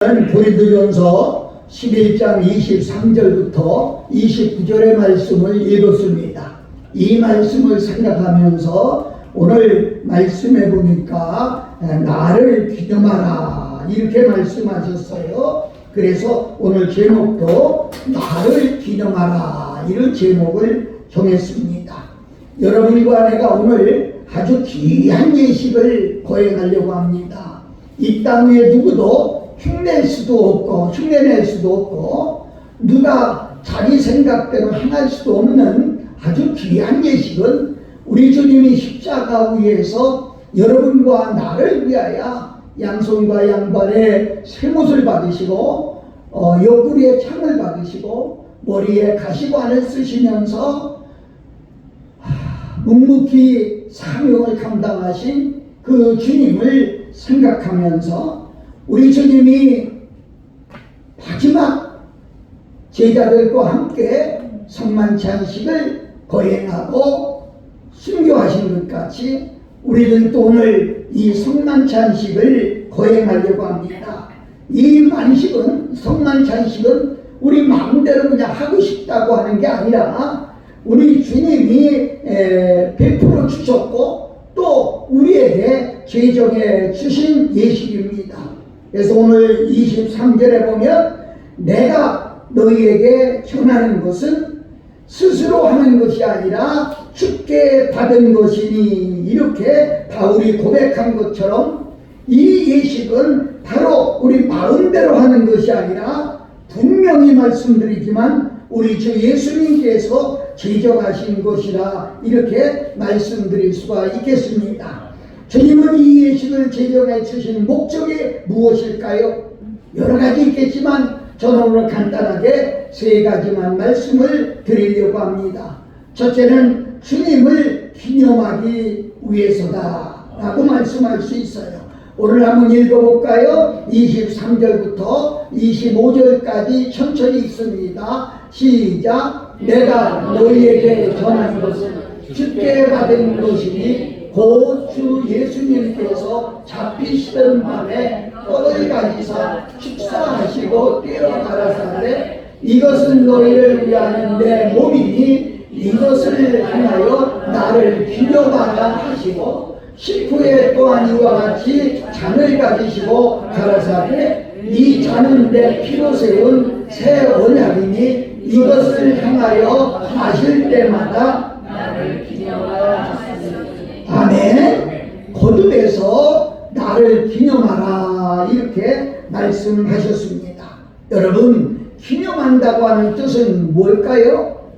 고린도전서 11장 23절부터 29절의 말씀을 읽었습니다. 이 말씀을 생각하면서 오늘 말씀해 보니까 나를 기념하라 이렇게 말씀하셨어요. 그래서 오늘 제목도 나를 기념하라 이런 제목을 정했습니다. 여러분과 내가 오늘 아주 귀한 예식을 거행하려고 합니다. 이 땅 위에 누구도 흉낼 수도 없고 누가 자기 생각대로 행할 수도 없는 아주 귀한 예식은 우리 주님이 십자가 위에서 여러분과 나를 위하여 양손과 양발에 쇠못을 받으시고 옆구리에 창을 받으시고 머리에 가시관을 쓰시면서 묵묵히 사명을 감당하신 그 주님을 생각하면서 우리 주님이 마지막 제자들과 함께 성만찬식을 거행하고 순교하신 것 같이 우리들도 오늘 이 성만찬식을 거행하려고 합니다. 이 성만찬식은 우리 마음대로 그냥 하고 싶다고 하는 게 아니라 우리 주님이 베풀어 주셨고 또 우리에게 제정해 주신 예식입니다. 그래서 오늘 23절에 보면 내가 너희에게 전하는 것은 스스로 하는 것이 아니라 주께 받은 것이니 이렇게 바울이 고백한 것처럼 이 예식은 바로 우리 마음대로 하는 것이 아니라 분명히 말씀드리지만 우리 주 예수님께서 제정하신 것이라 이렇게 말씀드릴 수가 있겠습니다. 주님은 이 예식을 제정해 주신 목적이 무엇일까요? 여러 가지 있겠지만 저는 오늘 간단하게 세 가지만 말씀을 드리려고 합니다. 첫째는 주님을 기념하기 위해서다 라고 말씀할 수 있어요. 오늘 한번 읽어볼까요? 23절부터 25절까지 천천히 읽습니다. 시작. 내가 너희에게 전한 것은 주께 받은 것이니 곧 주 예수님께서 잡히시던 밤에 떡을 가지사 축사하시고 떼어 가라사대 이것은 너희를 위하는 내 몸이니 이것을 행하여 나를 기념하라 하시고 식후에 또한 이와 같이 잔을 가지시고 가라사대 이 잔은 내 피로 세운 새 언약이니 이것을 행하여 마실 때마다 나를 기념하라 하시니 아멘. 거듭해서 나를 기념하라 이렇게 말씀하셨습니다. 여러분 기념한다고 하는 뜻은 뭘까요?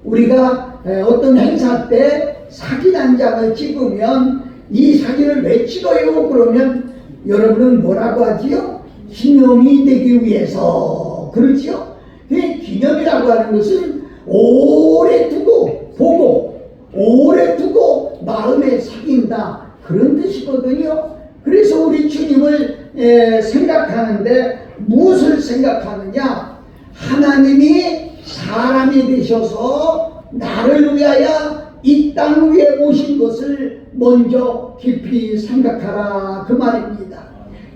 우리가 어떤 행사 때 사진 한 장을 찍으면 이 사진을 왜 찍어요? 그러면 여러분은 뭐라고 하지요? 기념이 되기 위해서 그렇죠? 기념이라고 하는 것은 오래 두고 보고 오래 두고 마음에 새긴다 그런 뜻이거든요. 그래서 우리 주님을 생각하는데 무엇을 생각하느냐? 하나님이 사람이 되셔서 나를 위하여 이 땅 위에 오신 것을 먼저 깊이 생각하라 그 말입니다.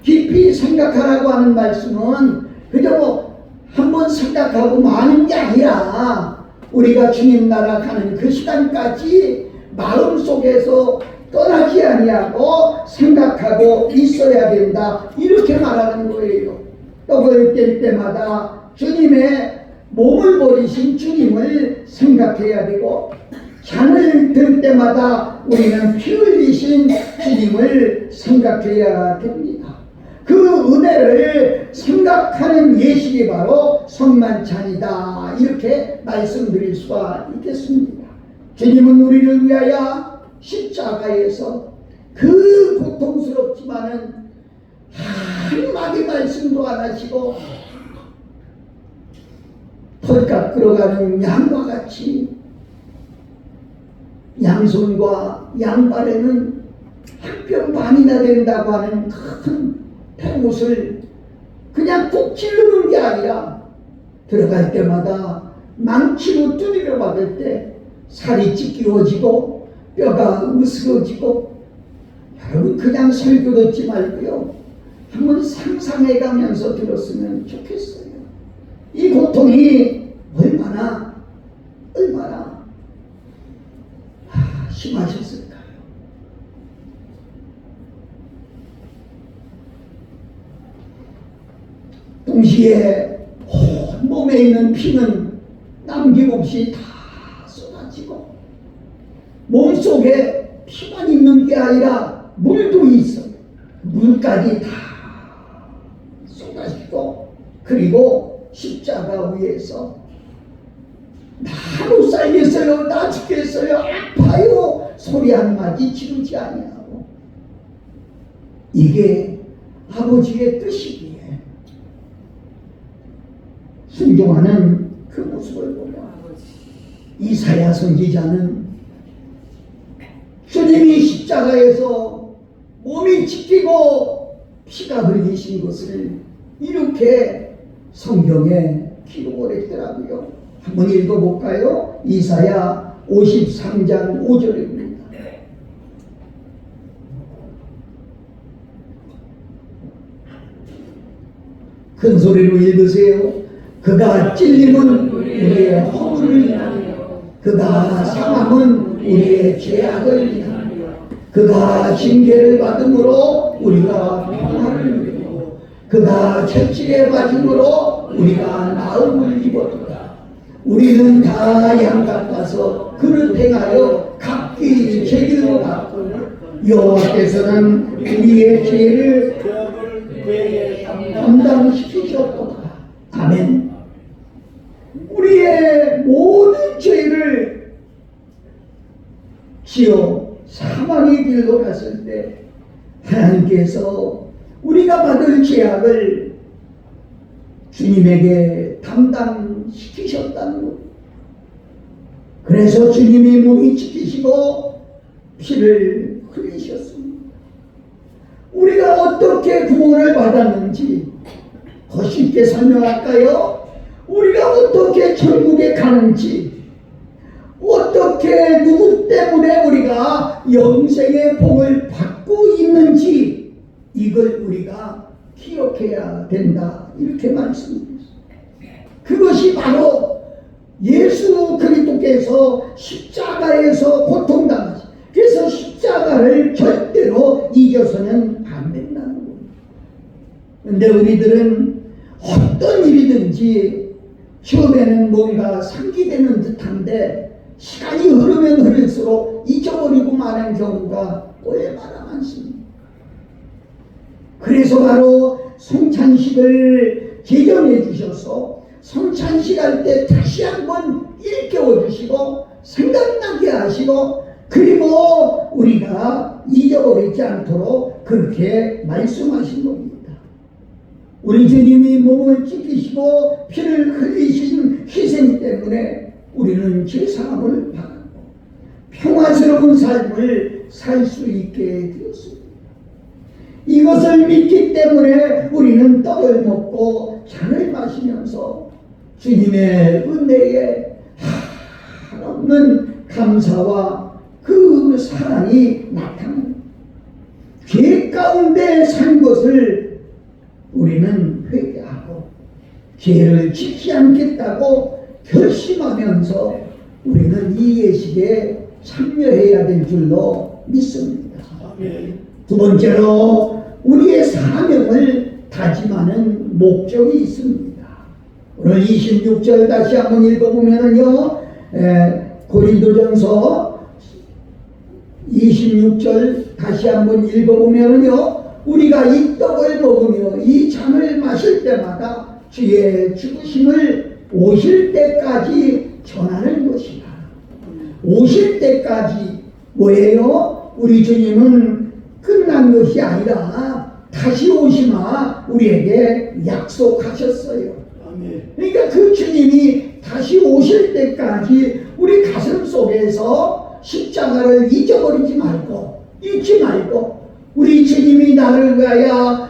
깊이 생각하라고 하는 말씀은 그저 한번 생각하고 마는 게 아니라 우리가 주님 나라 가는 그 시간까지 마음속에서 떠나지 아니하고 생각하고 있어야 된다 이렇게 말하는 거예요. 떡을 뗄 때마다 주님의 몸을 버리신 주님을 생각해야 되고 잔을 들 때마다 우리는 피 흘리신 주님을 생각해야 됩니다. 그 은혜를 생각하는 예식이 바로 성만찬이다 이렇게 말씀드릴 수가 있겠습니다. 주님은 우리를 위하여 십자가에서 그 고통스럽지만은 한마디 말씀도 안 하시고 털 깎으러 가는 양과 같이 양손과 양발에는 한 뼘 반이나 된다고 하는 큰 폐못을 그냥 꼭 찌르는 게 아니라 들어갈 때마다 망치로 두드려 박을 때 살이 찢기워지고 뼈가 으스러지고 여러분 그냥 설교 듣지 말고요 한번 상상해 가면서 들었으면 좋겠어요. 이 고통이 얼마나 심하셨을까요? 동시에 온 몸에 있는 피는 남김없이 다 쏟아지고 몸속에 피만 있는 게 아니라 물도 있어요. 물까지 다 쏟아지고, 그리고 십자가 위에서 나 못 살겠어요, 나 죽겠어요, 아파요 소리 한마디 지르지 아니하고, 이게 아버지의 뜻이기에 순종하는 그 모습을 보며 이사야 선지자는 주님이 십자가에서 몸이 찢기고 피가 흘리신 것을 이렇게 성경에 기록을 했더라고요. 한번 읽어볼까요? 이사야 53장 5절입니다. 큰 소리로 읽으세요. 그가 찔림은 우리의 허물을 인하여, 그가 상함은 우리의 죄악을 인하여, 그가 징계를 받음으로 우리가 평화를 누리고, 그가 채찍에 맞음으로 우리가 나음을 입었도다. 우리는 다 양 같아서 그를 행하여 각기 죄를 받고, 여호와께서는 우리의 죄를 그에게 담당시키셨도다. 아멘. 우리의 모든 죄를 지어 사망의 길로 갔을 때 하나님께서 우리가 받을 죄악을 주님에게 담당시키셨다는 것. 그래서 주님이 몸이 찢기시고 피를 흘리셨습니다. 우리가 어떻게 구원을 받았는지 더 쉽게 설명할까요? 우리가 어떻게 천국에 가는지, 어떻게 누구 때문에 우리가 영생의 복을 받고 있는지, 이걸 우리가 기억해야 된다, 이렇게 말씀드렸습니다. 그것이 바로 예수 그리스도께서 십자가에서 고통당하신, 그래서 십자가를 절대로 잊어서는 안 된다는 겁니다. 그런데 우리들은 어떤 일이든지 처음에는 뭔가 상기되는 듯한데 시간이 흐르면 흐를수록 잊어버리고 마는 경우가 얼마나 많습니다. 그래서 바로 성찬식을 제정해 주셔서 성찬식 할 때 다시 한번 일깨워 주시고 생각나게 하시고, 그리고 우리가 잊어버리지 않도록 그렇게 말씀하신 겁니다. 우리 주님이 몸을 찢기시고 피를 흘리신 희생 때문에 우리는 죄사함을 받고 평화스러운 삶을 살 수 있게 되었습니다. 이것을 믿기 때문에 우리는 떡을 먹고 잔을 마시면서 주님의 은혜에 한없는 감사와 그 사랑이 나타납니다. 죄 가운데 산 것을 우리는 회개하고 죄를 짓지 않겠다고 결심하면서 우리는 이 예식에 참여해야 될 줄로 믿습니다. 두 번째로 우리의 사명을 다짐하는 목적이 있습니다. 오늘 26절 다시 한번 읽어보면요, 고린도전서 26절 다시 한번 읽어보면요, 우리가 이 떡을 먹으며 이 잔을 마실 때마다 주의 죽으심을 오실 때까지 전하는 것이다. 오실 때까지 뭐예요? 우리 주님은 끝난 것이 아니라 다시 오시마 우리에게 약속하셨어요. 그러니까 그 주님이 다시 오실 때까지 우리 가슴 속에서 십자가를 잊어버리지 말고, 잊지 말고, 우리 주님이 나를 위하여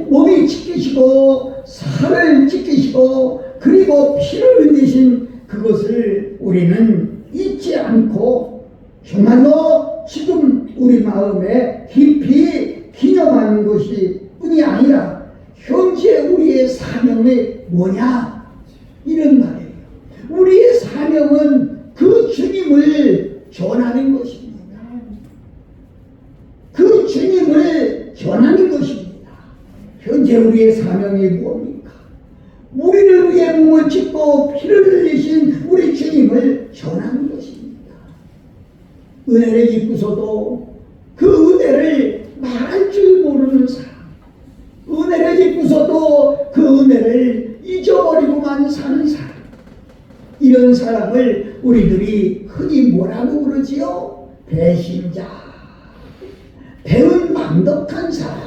몸이 찢기시고 살을 찢기시고 그리고 피를 흘리신 그것을 우리는 잊지 않고 정말로 지금 우리 마음에 깊이 기념하는 것이 뿐이 아니라 현재 우리의 사명이 뭐냐? 이런 말이에요. 우리의 사명은 그 주님을 전하는 것입니다. 그 주님을 전하는 것입니다. 현재 우리의 사명이 뭡니까? 우리를 위해 몸을 찢고 피를 흘리신 우리 주님을 전하는 것입니다. 은혜를 입고서도 그 은혜를 말할 줄 모르는 사람, 은혜를 입고서도 그 은혜를 잊어버리고만 사는 사람, 이런 사람을 우리들이 흔히 뭐라고 그러지요? 배신자, 배은 망덕한 사람,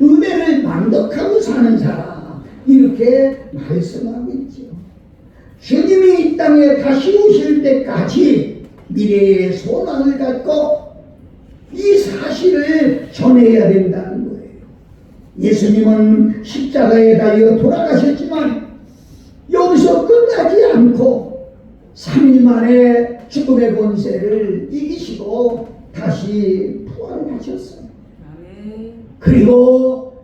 은혜를 망덕하고 사는 사람, 이렇게 말씀하고 있죠. 주님이 이 땅에 다시 오실 때까지 미래의 소망을 갖고 이 사실을 전해야 된다는 거예요. 예수님은 십자가에 달려 돌아가셨지만 여기서 끝나지 않고 3일 만에 죽음의 권세를 이기시고 다시 부활하셨어요. 그리고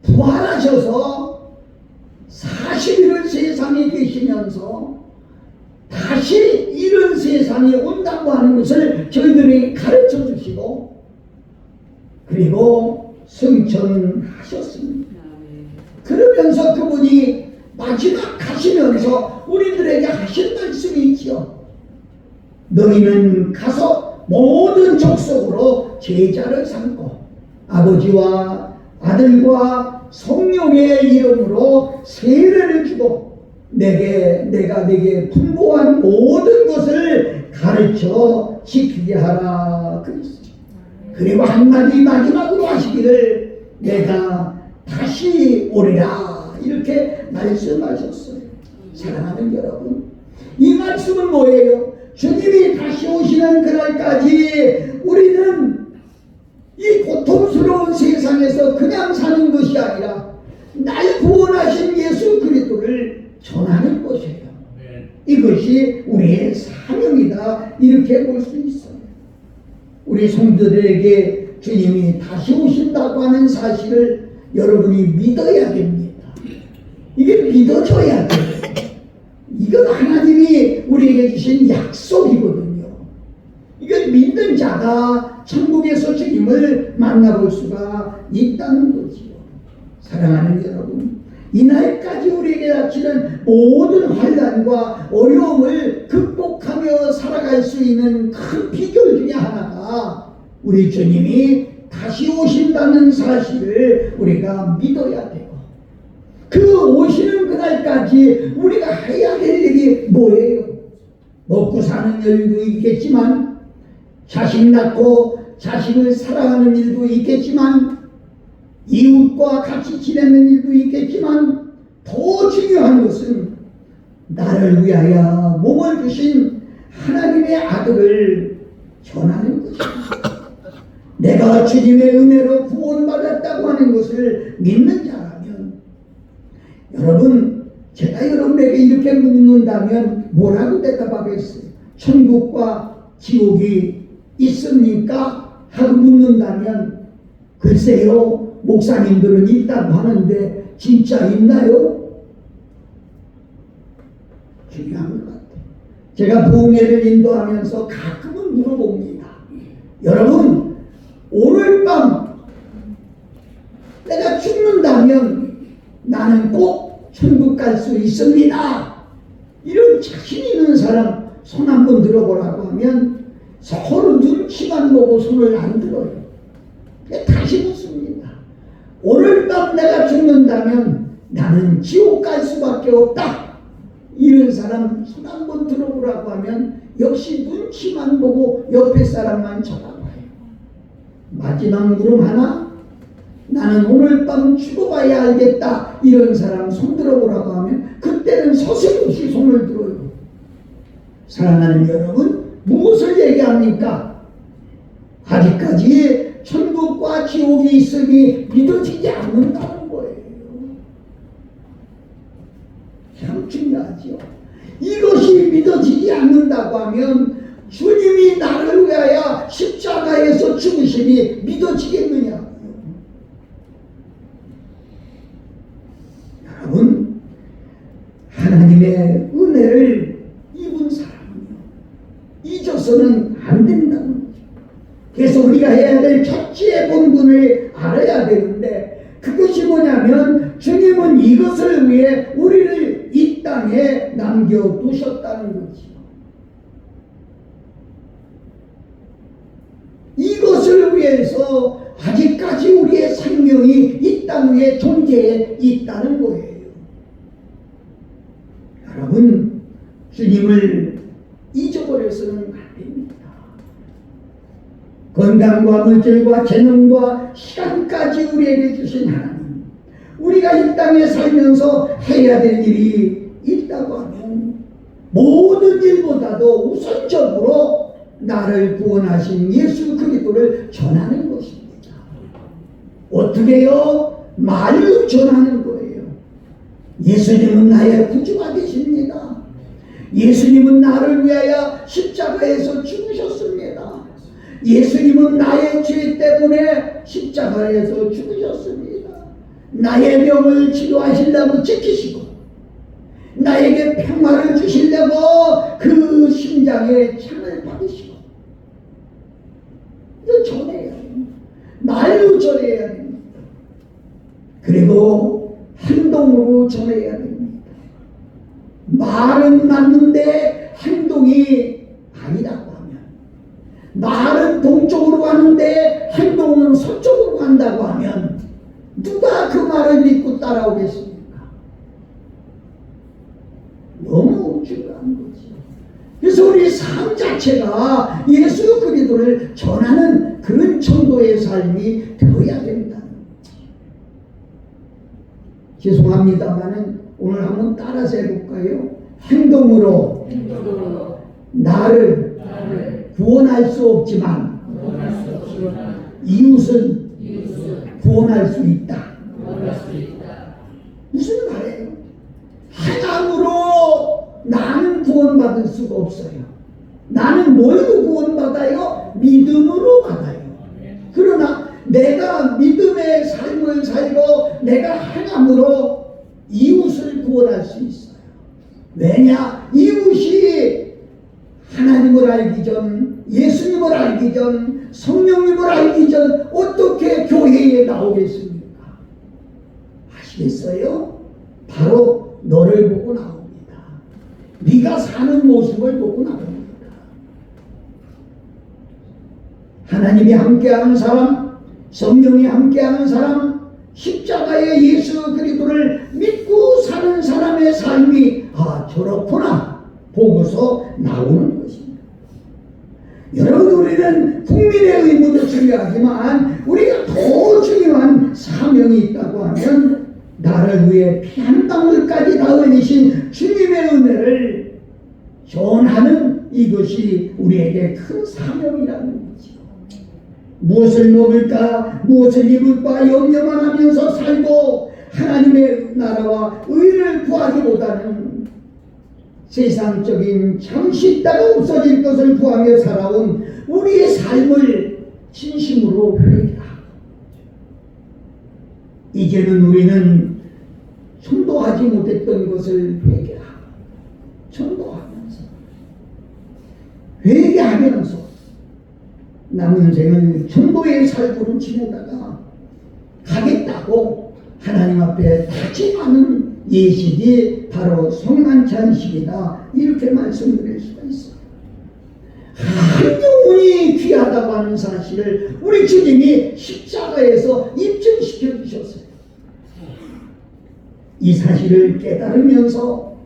부활하셔서 40일을 세상에 계시면서 다시 이런 세상이 온다고 하는 것을 저희들에게 가르쳐 주시고 그리고 승천하셨습니다. 그러면서 그분이 마지막 가시면서 우리들에게 하신 말씀이 있죠. 너희는 가서 모든 족속으로 제자를 삼고 아버지와 아들과 성령의 이름으로 세례를 주고 내가 네게 분부한 모든 것을 가르쳐 지키게 하라 그랬어요. 그리고 한마디 마지막으로 하시기를 내가 다시 오리라 이렇게 말씀하셨어요. 사랑하는 여러분, 이 말씀은 뭐예요? 주님이 다시 오시는 그날까지 우리는 이 고통스러운 세상에서 그냥 사는 것이 아니라 날 구원하신 예수 그리스도를 전하는 것이에요. 이것이 우리의 사명이다 이렇게 볼 수 있어요. 우리 성도들에게 주님이 다시 오신다고 하는 사실을 여러분이 믿어야 됩니다. 이게 믿어져야 돼요. 이건 하나님이 우리에게 주신 약속이거든요. 이걸 믿는 자가 천국에서 주님을 만나볼 수가 있다는 거지요. 사랑하는 여러분, 이날까지 우리에게 닥치는 모든 환난과 어려움을 극복하며 살아갈 수 있는 큰 비결 중에 하나가 우리 주님이 다시 오신다는 사실을 우리가 믿어야 돼요. 그 오시는 그날까지 우리가 해야 될 일이 뭐예요? 먹고 사는 일도 있겠지만 자식 낳고 자식을 사랑하는 일도 있겠지만 이웃과 같이 지내는 일도 있겠지만 더 중요한 것은 나를 위하여 몸을 주신 하나님의 아들을 전하는 것입니다. 내가 주님의 은혜로 구원받았다고 하는 것을 믿는 자라면 여러분, 제가 여러분에게 이렇게 묻는다면 뭐라고 대답하겠어요? 천국과 지옥이 있습니까? 하고 묻는다면 글쎄요, 목사님들은 있다고 하는데 진짜 있나요? 중요한 것 같아요. 제가 부흥회를 인도하면서 가끔은 물어봅니다. 여러분, 오늘 밤 내가 죽는다면 나는 꼭 천국 갈 수 있습니다. 이런 자신 있는 사람 손 한번 들어보라고 하면 서로 눈치만 보고 손을 안 들어요. 다시 묻습니다. 오늘 밤 내가 죽는다면 나는 지옥 갈 수밖에 없다. 이런 사람 손 한번 들어보라고 하면 역시 눈치만 보고 옆에 사람만 쳐다봐요. 마지막 물음 하나, 나는 오늘 밤 죽어봐야 알겠다. 이런 사람 손 들어보라고 하면 그때는 서슴없이 손을 들어요. 사랑하는 여러분, 무엇을 얘기합니까? 아직까지 천국과 지옥이 있음이 믿어지지 않는다는 거예요. 참 중요하죠. 이것이 믿어지지 않는다고 하면 주님이 나를 위하여 십자가에서 죽으심이 믿어지겠느냐? 하나님의 은혜를 입은 사람은요, 잊어서는 안 된다는 거죠. 그래서 우리가 해야 될 첫째 본분을 알아야 되는데, 그것이 뭐냐면 주님은 이것을 위해 우리를 이 땅에 남겨두셨다는 거지요. 이것을 위해서 아직까지 우리의 생명이 이 땅 위에 존재해 있다는 거예요. 여러분, 주님을 잊어버려서는 안 됩니다. 건강과 물질과 재능과 시간까지 우리에게 주신 하나님, 우리가 이 땅에 살면서 해야 될 일이 있다고 하면 모든 일보다도 우선적으로 나를 구원하신 예수 그리스도를 전하는 것입니다. 어떻게요? 말로 전하는 거예요. 예수님은 나의 구주가 되십니다. 예수님은 나를 위하여 십자가에서 죽으셨습니다. 예수님은 나의 죄 때문에 십자가에서 죽으셨습니다. 나의 병을 치료하시려고 지키시고 나에게 평화를 주시려고 그 심장에 창을 받으시고, 이거 전해야 됩니다. 말로 전해야 됩니다. 그리고 행동으로 전해야 됩니다. 말은 맞는데 행동이 아니라고 하면, 말은 동쪽으로 가는데 행동은 서쪽으로 간다고 하면 누가 그 말을 믿고 따라오겠습니까? 너무 중요한 거죠. 그래서 우리 삶 자체가 예수 그리스도를 전하는 그런 정도의 삶이 되어야 된다는 거죠. 죄송합니다만은 오늘 한번 따라서 해볼까요? 행동으로 나를 구원할 수 없지만 이웃은 구원할 수 있다. 무슨 말이에요? 하나님으로 나는 구원받을 수가 없어요. 나는 뭘로 구원받아요? 믿음으로 받아요. 그러나 내가 믿음의 삶을 살고 내가 행함으로 이웃을 구원할 수 있어요. 왜냐? 이웃이 하나님을 알기 전, 예수님을 알기 전, 성령님을 알기 전 어떻게 교회에 나오겠습니까? 아시겠어요? 바로 너를 보고 나옵니다. 네가 사는 모습을 보고 나옵니다. 하나님이 함께하는 사람, 성령이 함께하는 사람, 십자가의 예수 그리스도를 믿고 사는 사람의 삶이 저렇구나 보고서 나오는 것입니다. 여러분, 우리는 국민의 의무도 중요하지만 우리가 더 중요한 사명이 있다고 하면 나를 위해 피 한 방울까지 다 흘리신 주님의 은혜를 전하는 이것이 우리에게 큰 사명이라는 거죠. 무엇을 먹을까, 무엇을 입을까 염려만 하면서 살고 하나님의 나라와 의를 구하기보다는 세상적인 잠시 있다가 없어질 것을 구하며 살아온 우리의 삶을 진심으로 회개하고, 이제는 우리는 전도하지 못했던 것을 회개하고 전도하면서 회개하면서 남은 생을 전도의 삶으로 지내다가 가겠다고 하나님 앞에 다짐하는 예식이 바로 성만찬식이다, 이렇게 말씀드릴 수가 있어요. 한 영혼이 귀하다고 하는 사실을 우리 주님이 십자가에서 입증시켜 주셨어요. 이 사실을 깨달으면서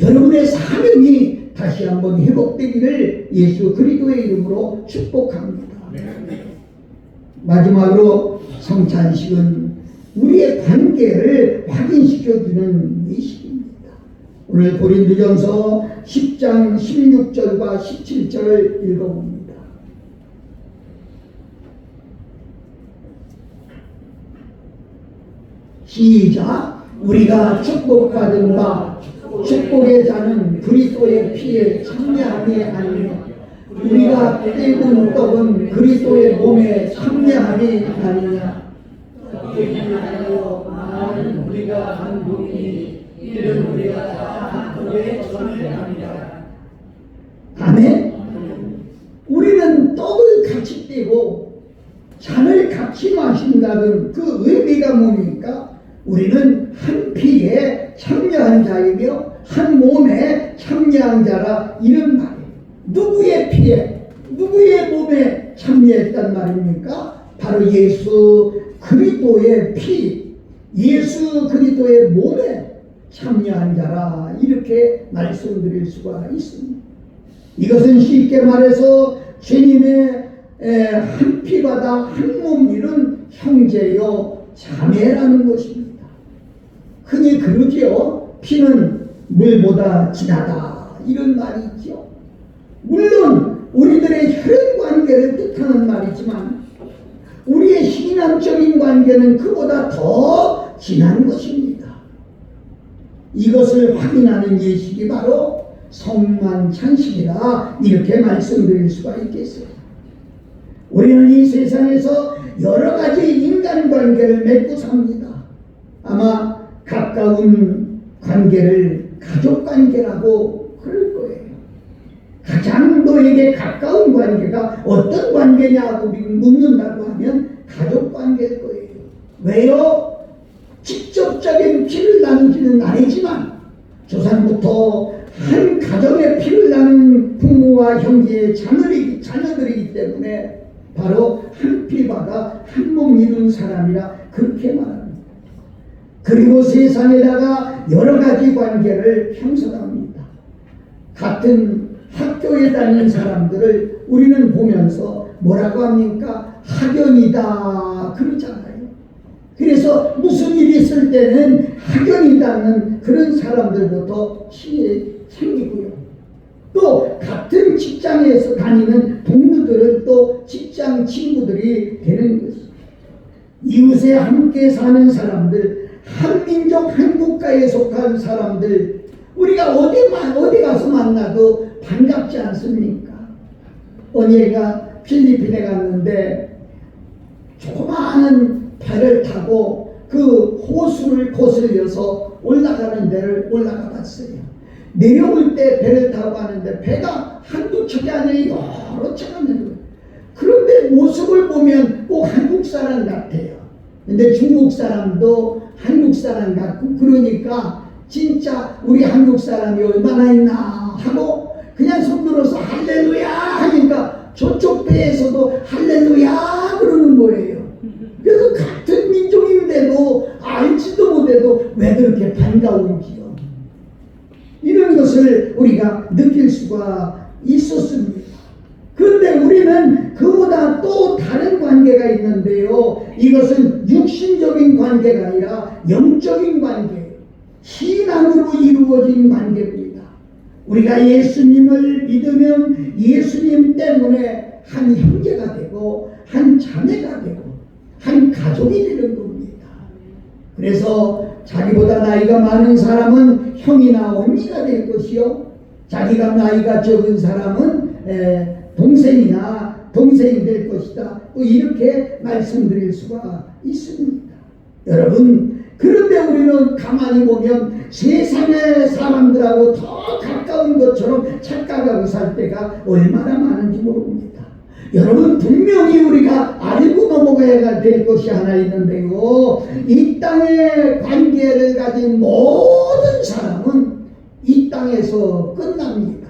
여러분의 사명이 다시 한번 회복되기를 예수 그리스도의 이름으로 축복합니다. 마지막으로 성찬식은 우리의 관계를 확인시켜주는 예식입니다. 오늘 고린도전서 10장 16절과 17절을 읽어봅니다. 시작. 우리가 축복받은 바 축복의 자는 그리스도의 피에 참여함이 아니며 우리가 떼는 떡은 그리스도의 몸에 참여함이 아니냐. 우리가 한 분이 이는 우리가 다 한 피에 참여한 자이며 한 몸에 참여한 자라 이런 말이에요. 누구의 피에 누구의 몸에 참여했단 말입니까? 바로 예수 그리스도의 피, 예수 그리스도의 몸에 참여한 자라 이렇게 말씀드릴 수가 있습니다. 이것은 쉽게 말해서 주님의 한 피바다 한 몸 이룬 형제요 자매라는 것입니다. 흔히 그러지요. 피는 물보다 진하다 이런 말이 있죠. 물론 우리들의 혈연 관계를 뜻하는 말이지만 우리의 신앙적인 관계는 그보다 더 진한 것입니다. 이것을 확인하는 예식이 바로 성만찬식이라 이렇게 말씀드릴 수가 있겠어요. 우리는 이 세상에서 여러 가지 인간관계를 맺고 삽니다. 아마 가까운 관계를 가족관계라고 그럴 거예요. 가장 너에게 가까운 관계가 어떤 관계냐고 묻는다고 하면 가족관계일 거예요. 왜요? 직접적인 피를 나누지는 아니지만 조상부터 한 가정의 피를 나눈 부모와 형제의 자녀들이기 때문에 바로 한 피바다 한 몸 이룬 사람이라 그렇게 말합니다. 그리고 세상에다가 여러 가지 관계를 형성합니다. 같은 학교에 다니는 사람들을 우리는 보면서 뭐라고 합니까? 학연이다 그러잖아요. 그래서 무슨 일이 있을 때는 학연이다는 그런 사람들부터 생기고요. 또 같은 직장에서 다니는 동료들은 또 직장 친구들이 되는 것입니다. 이웃에 함께 사는 사람들, 한 민족 한 국가에 속한 사람들, 우리가 어디 가서 만나도 반갑지 않습니까? 언니가 필리핀에 갔는데 조그마한 배를 타고 그 호수를 거슬려서 올라가는 데를 올라가 봤어요. 내려올 때 배를 타고 가는데 배가 한두 척이 아니라 여러 척이 있는 거예요. 그런데 모습을 보면 꼭 한국 사람 같아요. 근데 중국 사람도 한국 사람 같고 그러니까 진짜 우리 한국 사람이 얼마나 있나 하고 그냥 손 들어서 할렐루야 하니까 저쪽 배에서도 할렐루야 그러는 거예요. 그래서 같은 민족인데도 알지도 못해도 왜 그렇게 반가운지요. 이런 것을 우리가 느낄 수가 있었습니다. 그런데 우리는 그보다 또 다른 관계가 있는데요. 이것은 육신적인 관계가 아니라 영적인 관계, 신앙으로 이루어진 관계입니다. 우리가 예수님을 믿으면 예수님 때문에 한 형제가 되고 한 자매가 되고 한 가족이 되는 겁니다. 그래서 자기보다 나이가 많은 사람은 형이나 언니가 될 것이요, 자기가 나이가 적은 사람은 동생이나 동생이 될 것이다. 또 이렇게 말씀드릴 수가 있습니다. 여러분, 그런데 우리는 가만히 보면 세상의 사람들하고 더 가까운 것처럼 착각하고 살 때가 얼마나 많은지 모릅니다. 여러분, 분명히 우리가 알고 넘어가야 될 것이 하나 있는데요. 이 땅의 관계를 가진 모든 사람은 이 땅에서 끝납니다.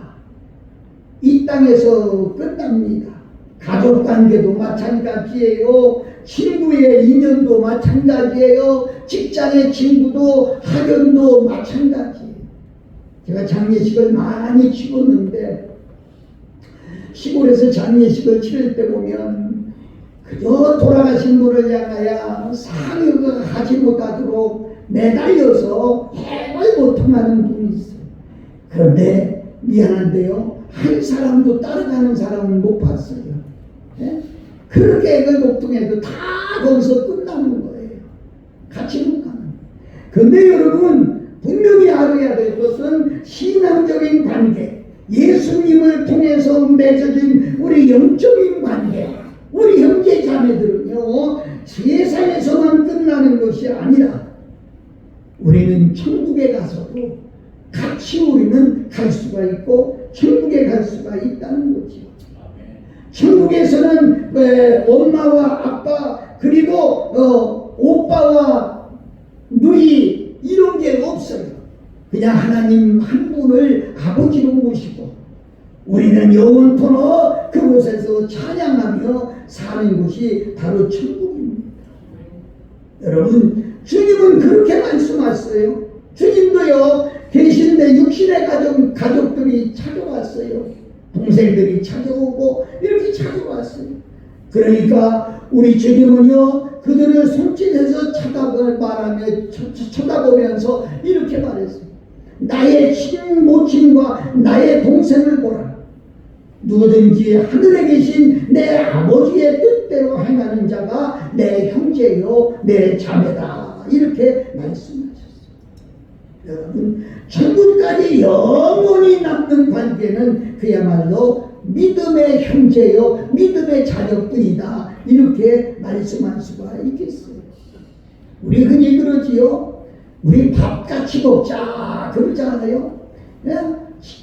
이 땅에서 끝납니다. 가족관계도 마찬가지예요. 친구의 인연도 마찬가지예요. 직장의 친구도 학연도 마찬가지예요. 제가 장례식을 많이 치렀는데 시골에서 장례식을 치를 때 보면 그저 돌아가신 분을 향하여 상여가 하지 못하도록 매달려서 해발 고통하는 분이 있어요. 그런데 미안한데요, 한 사람도 따라가는 사람은 못 봤어요. 네? 그렇게 애들 목동에도 다 거기서 끝나는 거예요. 같이 못 가는. 그런데 여러분, 분명히 알아야 될 것은 신앙적인 관계, 예수님을 통해서 맺어진 우리 영적인 관계, 우리 형제 자매들은요, 세상에서만 끝나는 것이 아니라 우리는 천국에 가서도 같이 우리는 갈 수가 있고 천국에 갈 수가 있다는 거죠. 천국에서는 엄마와 아빠 그리고 오빠와 누이 이런 게 없어요. 그냥 하나님 한 분을 아버지로 모시고 우리는 영원토록 그곳에서 찬양하며 사는 곳이 바로 천국입니다. 여러분, 주님은 그렇게 말씀하셨어요. 주님도요, 계신데 육신의 가족들이 찾아왔어요. 동생들이 찾아오고 이렇게 찾아왔어요. 그러니까 우리 주님은요, 그들을 손짓해서 쳐다보면서 이렇게 말했어요. 나의 친모친과 나의 동생을 보라. 누구든지 하늘에 계신 내 아버지의 뜻대로 행하는 자가 내 형제요 내 자매다. 이렇게 말씀하셨어요. 여러분, 천국까지 영원히 남는 관계는 그야말로 믿음의 형제요 믿음의 자녀뿐이다. 이렇게 말씀할 수가 있겠어요. 우리 흔히 그러지요. 우리 밥 같이 먹자 그러잖아요.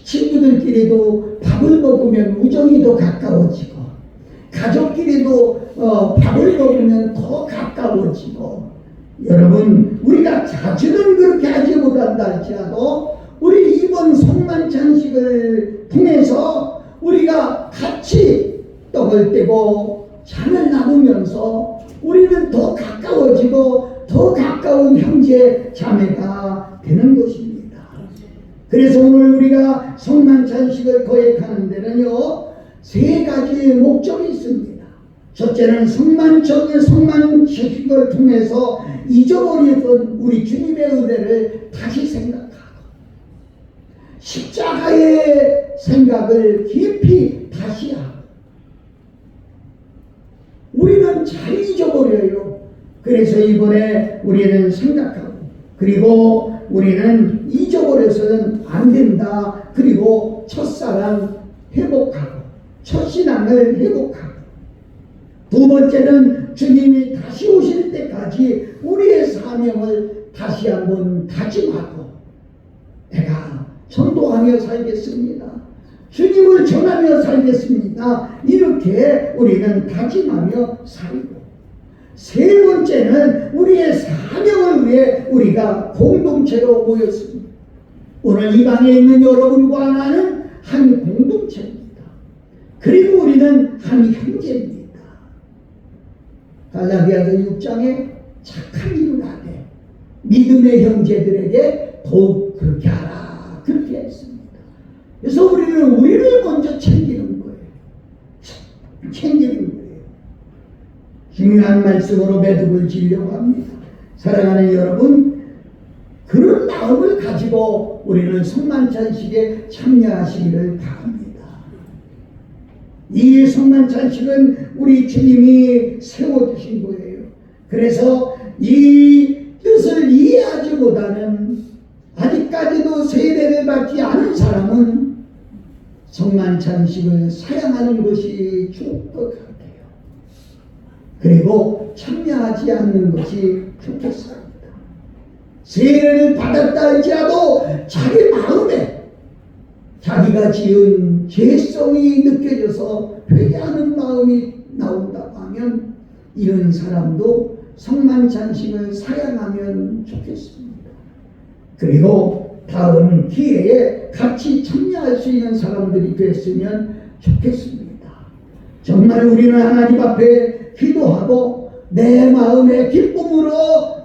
친구들끼리도 밥을 먹으면 우정이 더 가까워지고, 가족끼리도 밥을 먹으면 더 가까워지고. 여러분, 우리가 자주는 그렇게 하지 못한다 할지라도 우리 이번 성만찬식을 통해서 우리가 같이 떡을 떼고 잔을 나누면서 우리는 더 가까워지고 더 가까운 형제 자매가 되는 것입니다. 그래서 오늘 우리가 성만찬식을 거행하는 데는요, 세 가지의 목적이 있습니다. 첫째는 성만찬식을 통해서 잊어버렸던 우리 주님의 은혜를 다시 생각하고 십자가의 생각을 깊이 다시 하고. 우리는 잘 잊어버려요. 그래서 이번에 우리는 생각하고, 그리고 우리는 잊어버려서는 안 된다. 그리고 첫사랑 회복하고 첫신앙을 회복하고, 두 번째는 주님이 다시 오실 때까지 우리의 사명을 다시 한번 다짐하고, 내가 전도하며 살겠습니다. 주님을 전하며 살겠습니다. 이렇게 우리는 다짐하며 살고, 세 번째는 우리의 사명을 위해 우리가 공동체로 모였습니다. 오늘 이 방에 있는 여러분과 나는 한 공동체입니다. 그리고 우리는 한 형제입니다. 갈라디아서 6장에 착한 일을 하되 믿음의 형제들에게 더욱 그렇게 하라. 그렇게 했습니다. 그래서 우리를 먼저 챙기는 거예요. 챙기는 거예요. 중요한 말씀으로 매듭을 지려고 합니다. 사랑하는 여러분, 그런 마음을 가지고 우리는 성만찬식에 참여하시기를 바랍니다. 이 성만찬식은 우리 주님이 세워주신 거예요. 그래서 이 뜻을 이해하지 못하는, 아직까지도 세례를 받지 않은 사람은 성만찬식을 사양하는 것이 좋을 것 같아요. 그리고 참여하지 않는 것이 좋겠습니다. 세례를 받았다 할지라도 자기 마음에 자기가 지은 죄성이 느껴져서 회개하는 마음이 나온다고 하면 이런 사람도 성만찬식을 사양하면 좋겠습니다. 그리고 다음 기회에 같이 참여할 수 있는 사람들이 됐으면 좋겠습니다. 정말 우리는 하나님 앞에 기도하고 내 마음의 기쁨으로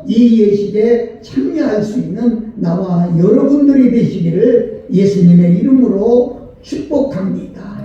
이 예식에 참여할 수 있는 나와 여러분들이 되시기를 예수님의 이름으로 축복합니다.